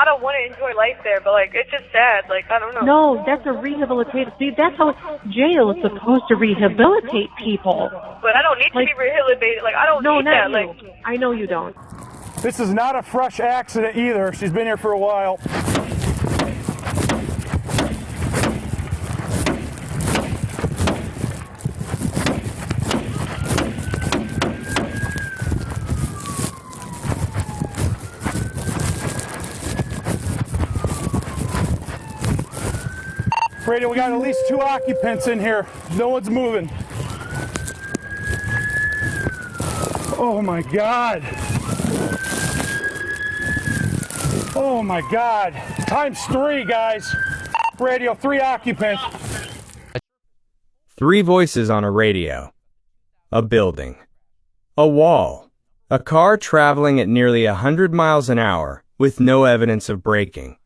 don't want to enjoy life there, but, like, it's just sad. Like, I don't know. No, that's a rehabilitation. See, that's how jail is supposed to rehabilitate people. But I don't need to be rehabilitated. Like, I don't need that. No, not you. Like, I know you don't. This is not a fresh accident either. She's been here for a while. Radio, we got at least 2 occupants in here. No one's moving. Oh my God. Oh my God. Times 3, guys. Radio, 3 occupants. 3 voices on a radio. A building. A wall. A car traveling at nearly 100 miles an hour with no evidence of braking.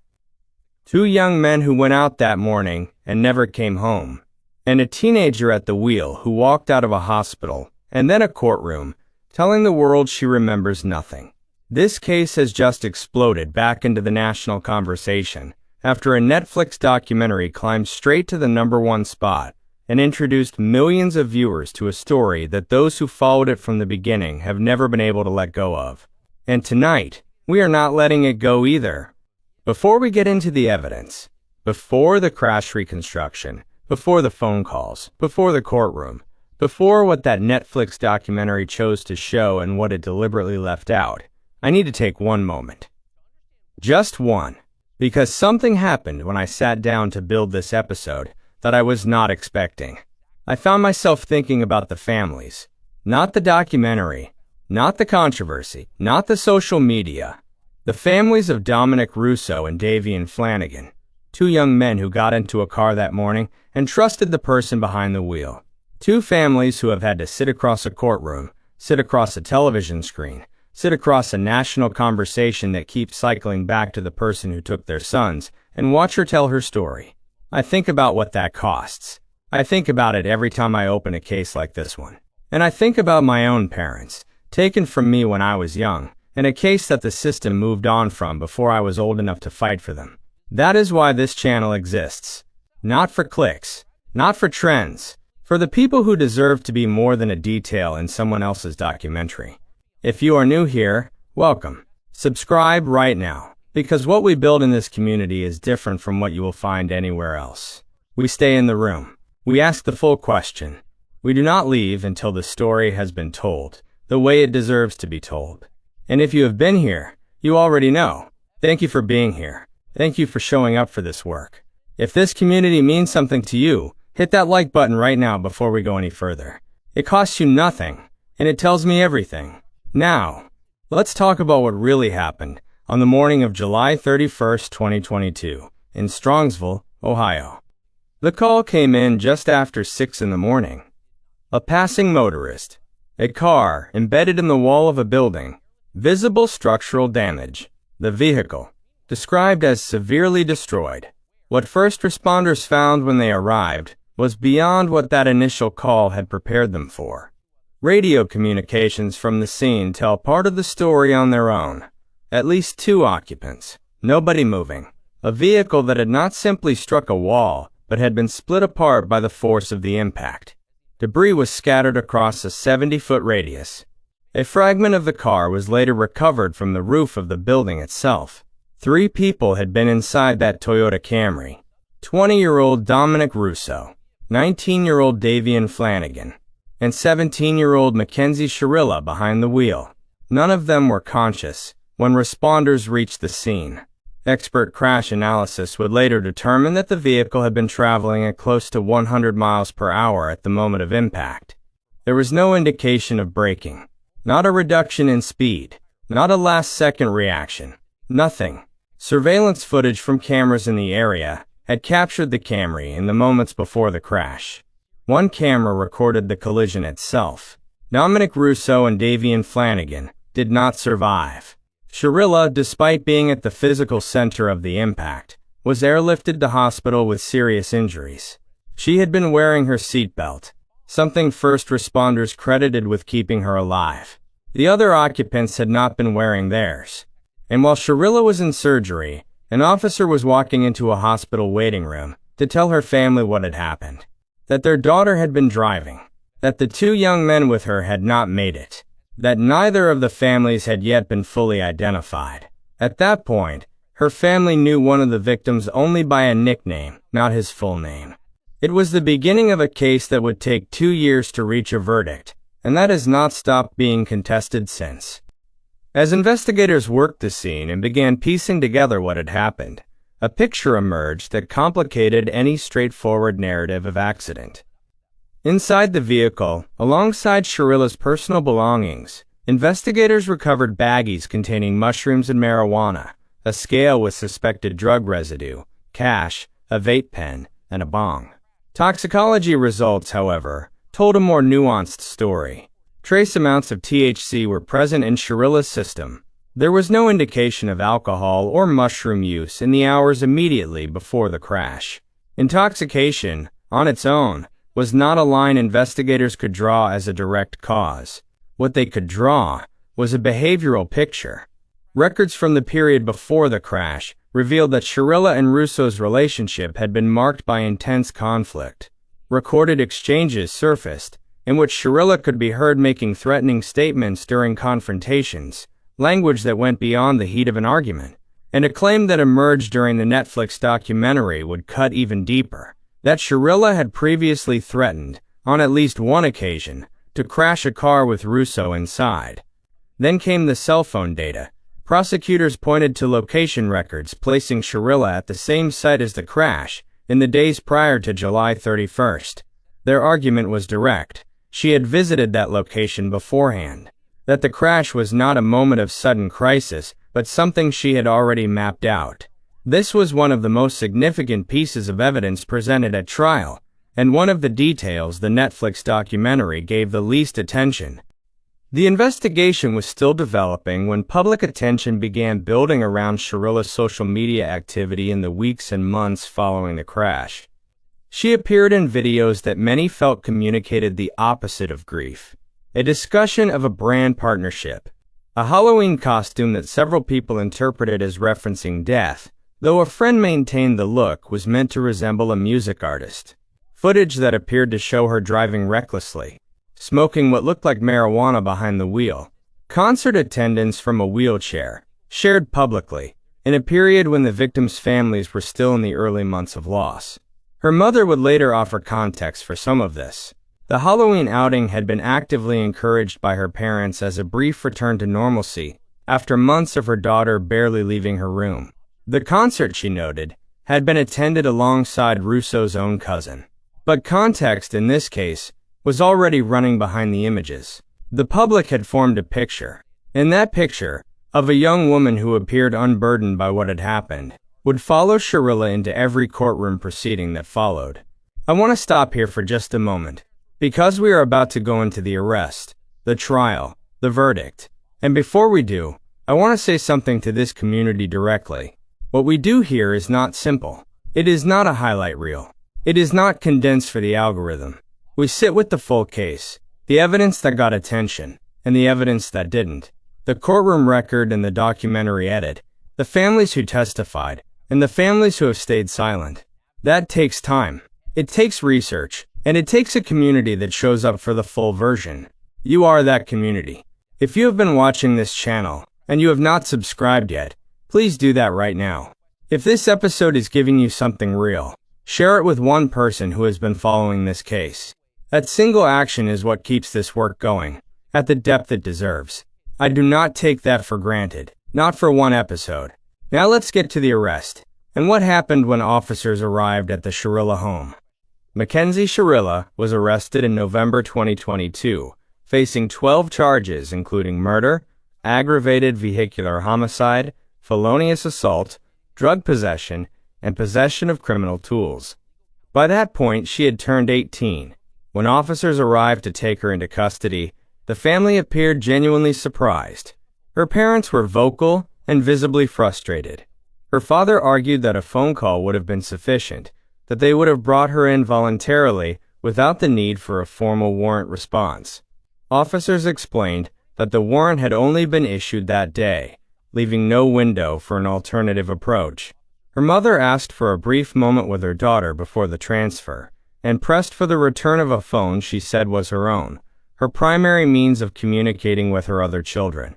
2 young men who went out that morning and never came home. And a teenager at the wheel who walked out of a hospital and then a courtroom, telling the world she remembers nothing. This case has just exploded back into the national conversation after a Netflix documentary climbed straight to the #1 spot and introduced millions of viewers to a story that those who followed it from the beginning have never been able to let go of. And tonight, we are not letting it go either. Before we get into the evidence, before the crash reconstruction, before the phone calls, before the courtroom, before what that Netflix documentary chose to show and what it deliberately left out, I need to take one moment. Just one. Because something happened when I sat down to build this episode that I was not expecting. I found myself thinking about the families, not the documentary, not the controversy, not the social media. The families of Dominic Russo and Davian Flanagan, 2 young men who got into a car that morning and trusted the person behind the wheel. 2 families who have had to sit across a courtroom, sit across a television screen, sit across a national conversation that keeps cycling back to the person who took their sons and watch her tell her story. I think about what that costs. I think about it every time I open a case like this one. And I think about my own parents, taken from me when I was young, and a case that the system moved on from before I was old enough to fight for them. That is why this channel exists. Not for clicks, not for trends, for the people who deserve to be more than a detail in someone else's documentary. If you are new here, welcome. Subscribe right now, because what we build in this community is different from what you will find anywhere else. We stay in the room. We ask the full question. We do not leave until the story has been told, the way it deserves to be told. And if you have been here, you already know. Thank you for being here. Thank you for showing up for this work. If this community means something to you, hit that like button right now before we go any further. It costs you nothing, and it tells me everything. Now, let's talk about what really happened on the morning of July 31st, 2022, in Strongsville, Ohio. The call came in just after 6 in the morning. A passing motorist. A car embedded in the wall of a building. Visible structural damage. The vehicle, described as severely destroyed. What first responders found when they arrived was beyond what that initial call had prepared them for. Radio communications from the scene tell part of the story on their own. At least 2 occupants. Nobody moving. A vehicle that had not simply struck a wall, but had been split apart by the force of the impact. Debris was scattered across a 70-foot radius. A fragment of the car was later recovered from the roof of the building itself. 3 people had been inside that Toyota Camry. 20-year-old Dominic Russo, 19-year-old Davian Flanagan, and 17-year-old Mackenzie Shirilla behind the wheel. None of them were conscious when responders reached the scene. Expert crash analysis would later determine that the vehicle had been traveling at close to 100 miles per hour at the moment of impact. There was no indication of braking. Not a reduction in speed. Not a last-second reaction. Nothing. Surveillance footage from cameras in the area had captured the Camry in the moments before the crash. One camera recorded the collision itself. Dominic Russo and Davian Flanagan did not survive. Shirilla, despite being at the physical center of the impact, was airlifted to hospital with serious injuries. She had been wearing her seatbelt, something first responders credited with keeping her alive. The other occupants had not been wearing theirs. And while Shirilla was in surgery, An officer was walking into a hospital waiting room to tell her family what had happened. That their daughter had been driving. That the two young men with her had not made it. That neither of the families had yet been fully identified. At that point, her family knew one of the victims only by a nickname, not his full name. It was the beginning of a case that would take 2 years to reach a verdict, and that has not stopped being contested since. As investigators worked the scene and began piecing together what had happened, a picture emerged that complicated any straightforward narrative of accident. Inside the vehicle, alongside Shirilla's personal belongings, investigators recovered baggies containing mushrooms and marijuana, a scale with suspected drug residue, cash, a vape pen, and a bong. Toxicology results, however, told a more nuanced story. Trace amounts of THC were present in Shirilla's system. There was no indication of alcohol or mushroom use in the hours immediately before the crash. Intoxication, on its own, was not a line investigators could draw as a direct cause. What they could draw was a behavioral picture. Records from the period before the crash revealed that Shirilla and Russo's relationship had been marked by intense conflict. Recorded exchanges surfaced, in which Shirilla could be heard making threatening statements during confrontations, language that went beyond the heat of an argument, and a claim that emerged during the Netflix documentary would cut even deeper, that Shirilla had previously threatened, on at least one occasion, to crash a car with Russo inside. Then came the cell phone data. Prosecutors pointed to location records placing Shirilla at the same site as the crash in the days prior to July 31st. Their argument was direct. She had visited that location beforehand. That the crash was not a moment of sudden crisis, but something she had already mapped out. This was one of the most significant pieces of evidence presented at trial, and one of the details the Netflix documentary gave the least attention. The investigation was still developing when public attention began building around Shirilla's social media activity in the weeks and months following the crash. She appeared in videos that many felt communicated the opposite of grief. A discussion of a brand partnership. A Halloween costume that several people interpreted as referencing death, though a friend maintained the look was meant to resemble a music artist. Footage that appeared to show her driving recklessly, smoking what looked like marijuana behind the wheel. Concert attendance from a wheelchair, shared publicly, in a period when the victims' families were still in the early months of loss. Her mother would later offer context for some of this. The Halloween outing had been actively encouraged by her parents as a brief return to normalcy, after months of her daughter barely leaving her room. The concert, she noted, had been attended alongside Russo's own cousin. But context in this case was already running behind the images. The public had formed a picture. In that picture, of a young woman who appeared unburdened by what had happened, would follow Shirilla into every courtroom proceeding that followed. I want to stop here for just a moment, because we are about to go into the arrest, the trial, the verdict. And before we do, I want to say something to this community directly. What we do here is not simple. It is not a highlight reel. It is not condensed for the algorithm. We sit with the full case, the evidence that got attention, and the evidence that didn't, the courtroom record and the documentary edit, the families who testified, and the families who have stayed silent. That takes time. It takes research, and it takes a community that shows up for the full version. You are that community. If you have been watching this channel, and you have not subscribed yet, please do that right now. If this episode is giving you something real, share it with one person who has been following this case. That single action is what keeps this work going, at the depth it deserves. I do not take that for granted, not for one episode. Now let's get to the arrest, and what happened when officers arrived at the Shirilla home. Mackenzie Shirilla was arrested in November 2022, facing 12 charges including murder, aggravated vehicular homicide, felonious assault, drug possession, and possession of criminal tools. By that point, she had turned 18. When officers arrived to take her into custody, the family appeared genuinely surprised. Her parents were vocal and visibly frustrated. Her father argued that a phone call would have been sufficient, that they would have brought her in voluntarily without the need for a formal warrant response. Officers explained that the warrant had only been issued that day, leaving no window for an alternative approach. Her mother asked for a brief moment with her daughter before the transfer, and pressed for the return of a phone she said was her own, her primary means of communicating with her other children.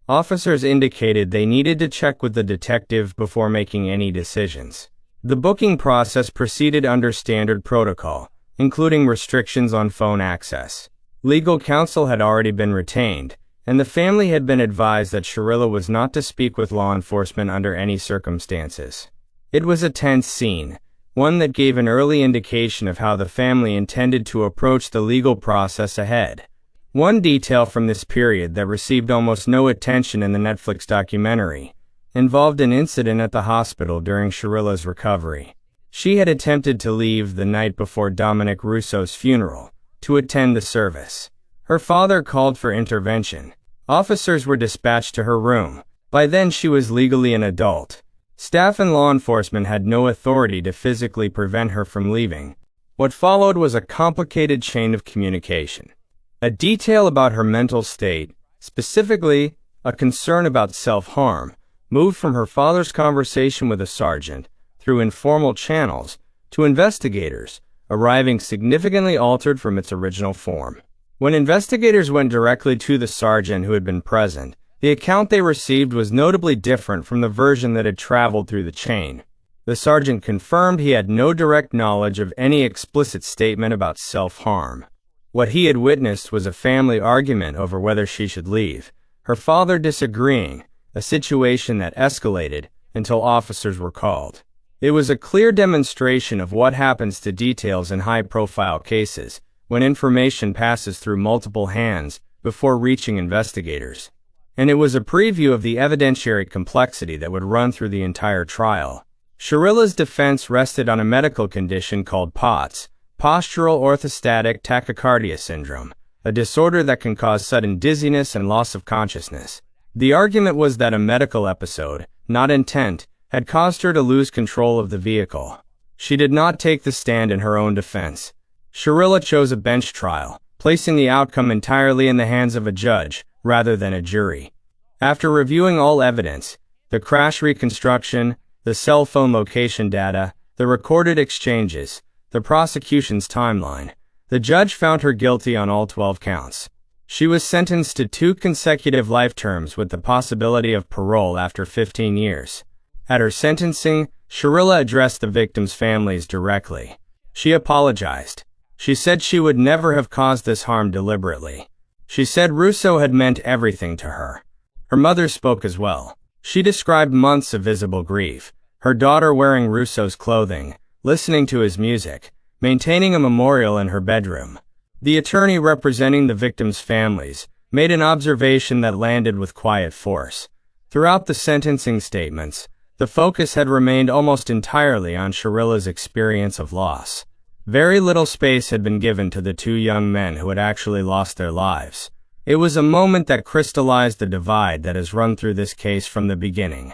Officers indicated they needed to check with the detective before making any decisions. The booking process proceeded under standard protocol, including restrictions on phone access. Legal counsel had already been retained, and the family had been advised that Shirilla was not to speak with law enforcement under any circumstances. It was a tense scene, one that gave an early indication of how the family intended to approach the legal process ahead. One detail from this period that received almost no attention in the Netflix documentary involved an incident at the hospital during Shirilla's recovery. She had attempted to leave the night before Dominic Russo's funeral to attend the service. Her father called for intervention. Officers were dispatched to her room. By then she was legally an adult. Staff and law enforcement had no authority to physically prevent her from leaving. What followed was a complicated chain of communication. A detail about her mental state, specifically a concern about self-harm, moved from her father's conversation with a sergeant through informal channels to investigators, arriving significantly altered from its original form. When investigators went directly to the sergeant who had been present, the account they received was notably different from the version that had traveled through the chain. The sergeant confirmed he had no direct knowledge of any explicit statement about self-harm. What he had witnessed was a family argument over whether she should leave, her father disagreeing, a situation that escalated until officers were called. It was a clear demonstration of what happens to details in high-profile cases when information passes through multiple hands before reaching investigators. And it was a preview of the evidentiary complexity that would run through the entire trial. Shirilla's defense rested on a medical condition called POTS, postural orthostatic tachycardia syndrome, a disorder that can cause sudden dizziness and loss of consciousness. The argument was that a medical episode, not intent, had caused her to lose control of the vehicle. She did not take the stand in her own defense. Shirilla chose a bench trial, placing the outcome entirely in the hands of a judge rather than a jury. After reviewing all evidence, the crash reconstruction, the cell phone location data, the recorded exchanges, the prosecution's timeline, the judge found her guilty on all 12 counts. She was sentenced to 2 consecutive life terms with the possibility of parole after 15 years. At her sentencing, Shirilla addressed the victims' families directly. She apologized. She said she would never have caused this harm deliberately. She said Russo had meant everything to her. Her mother spoke as well. She described months of visible grief, her daughter wearing Russo's clothing, listening to his music, maintaining a memorial in her bedroom. The attorney representing the victims' families made an observation that landed with quiet force. Throughout the sentencing statements, the focus had remained almost entirely on Shirilla's experience of loss. Very little space had been given to the 2 young men who had actually lost their lives. It was a moment that crystallized the divide that has run through this case from the beginning.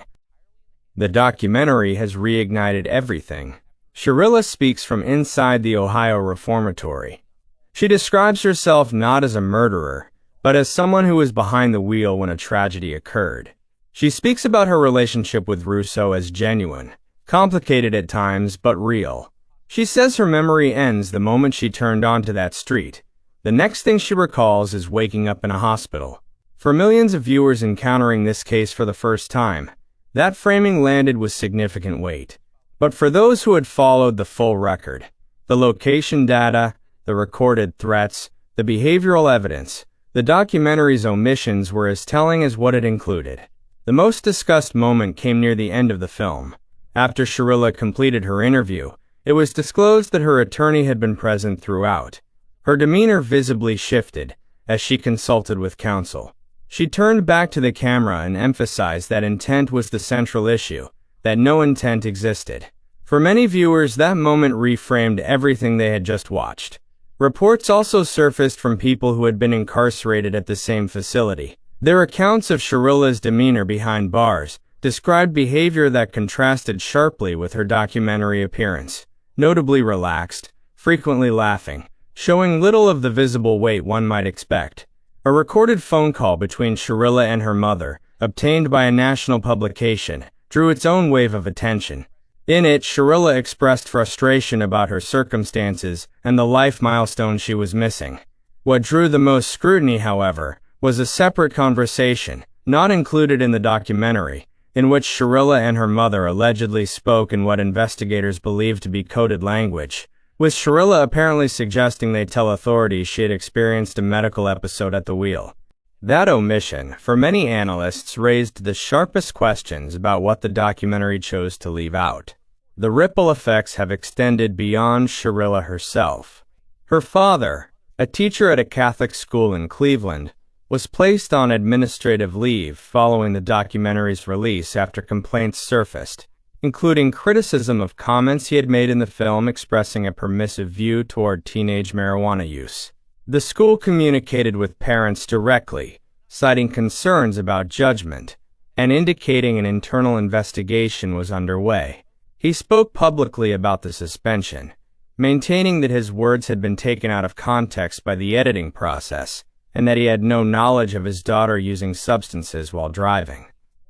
The documentary has reignited everything. Shirilla speaks from inside the Ohio reformatory. She describes herself not as a murderer, but as someone who was behind the wheel when a tragedy occurred. She speaks about her relationship with Russo as genuine, complicated at times, but real. She says her memory ends the moment she turned onto that street. The next thing she recalls is waking up in a hospital. For millions of viewers encountering this case for the first time, that framing landed with significant weight. But for those who had followed the full record, the location data, the recorded threats, the behavioral evidence, the documentary's omissions were as telling as what it included. The most discussed moment came near the end of the film. After Shirilla completed her interview, it was disclosed that her attorney had been present throughout. Her demeanor visibly shifted as she consulted with counsel. She turned back to the camera and emphasized that intent was the central issue, that no intent existed. For many viewers, that moment reframed everything they had just watched. Reports also surfaced from people who had been incarcerated at the same facility. Their accounts of Shirilla's demeanor behind bars described behavior that contrasted sharply with her documentary appearance. Notably relaxed, frequently laughing, showing little of the visible weight one might expect. A recorded phone call between Shirilla and her mother, obtained by a national publication, drew its own wave of attention. In it, Shirilla expressed frustration about her circumstances and the life milestones she was missing. What drew the most scrutiny, however, was a separate conversation, not included in the documentary, in which Shirilla and her mother allegedly spoke in what investigators believed to be coded language, with Shirilla apparently suggesting they tell authorities she had experienced a medical episode at the wheel. That omission, for many analysts, raised the sharpest questions about what the documentary chose to leave out. The ripple effects have extended beyond Shirilla herself. Her father, a teacher at a Catholic school in Cleveland, was placed on administrative leave following the documentary's release after complaints surfaced, including criticism of comments he had made in the film expressing a permissive view toward teenage marijuana use. The school communicated with parents directly, citing concerns about judgment, and indicating an internal investigation was underway. He spoke publicly about the suspension, maintaining that his words had been taken out of context by the editing process, and that he had no knowledge of his daughter using substances while driving.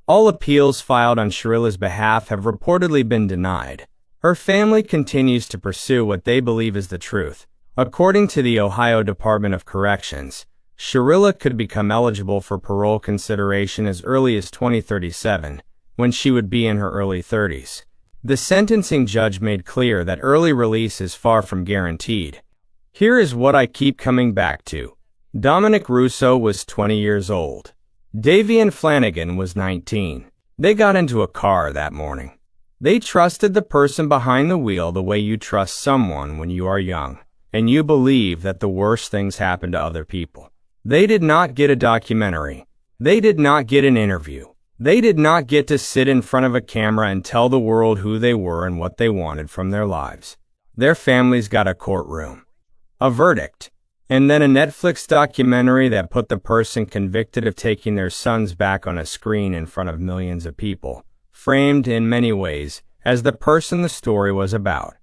All appeals filed on Shirilla's behalf have reportedly been denied. Her family continues to pursue what they believe is the truth. According to the Ohio Department of Corrections, Shirilla could become eligible for parole consideration as early as 2037, when she would be in her early 30s. The sentencing judge made clear that early release is far from guaranteed. Here is what I keep coming back to. Dominic Russo was 20 years old. Davian Flanagan was 19. They got into a car that morning. They trusted the person behind the wheel the way you trust someone when you are young, and you believe that the worst things happen to other people. They did not get a documentary. They did not get an interview. They did not get to sit in front of a camera and tell the world who they were and what they wanted from their lives. Their families got a courtroom, a verdict, and then a Netflix documentary that put the person convicted of taking their sons back on a screen in front of millions of people, framed in many ways as the person the story was about.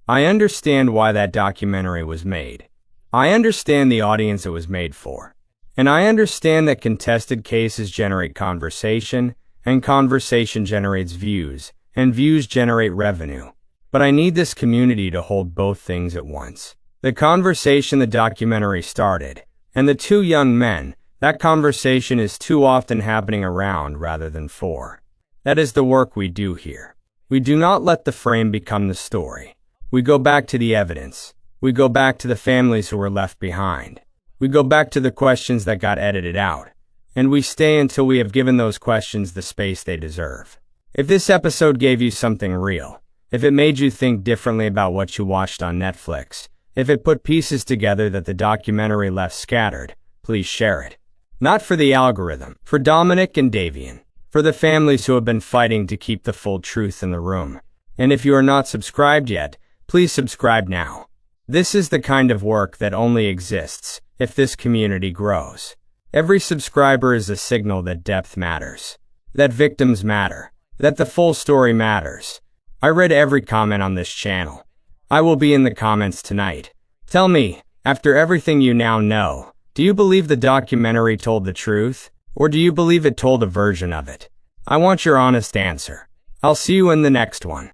I understand why that documentary was made. I understand the audience it was made for. And I understand that contested cases generate conversation, and conversation generates views, and views generate revenue. But I need this community to hold both things at once. The conversation the documentary started, and the two young men, that conversation is too often happening around rather than for. That is the work we do here. We do not let the frame become the story. We go back to the evidence. We go back to the families who were left behind. We go back to the questions that got edited out, and we stay until we have given those questions the space they deserve. If this episode gave you something real, if it made you think differently about what you watched on Netflix, if it put pieces together that the documentary left scattered, please share it. Not for the algorithm, for Dominic and Davian, for the families who have been fighting to keep the full truth in the room. And if you are not subscribed yet, please subscribe now. This is the kind of work that only exists if this community grows. Every subscriber is a signal that depth matters, that victims matter, that the full story matters. I read every comment on this channel. I will be in the comments tonight. Tell me, after everything you now know, do you believe the documentary told the truth, or do you believe it told a version of it? I want your honest answer. I'll see you in the next one.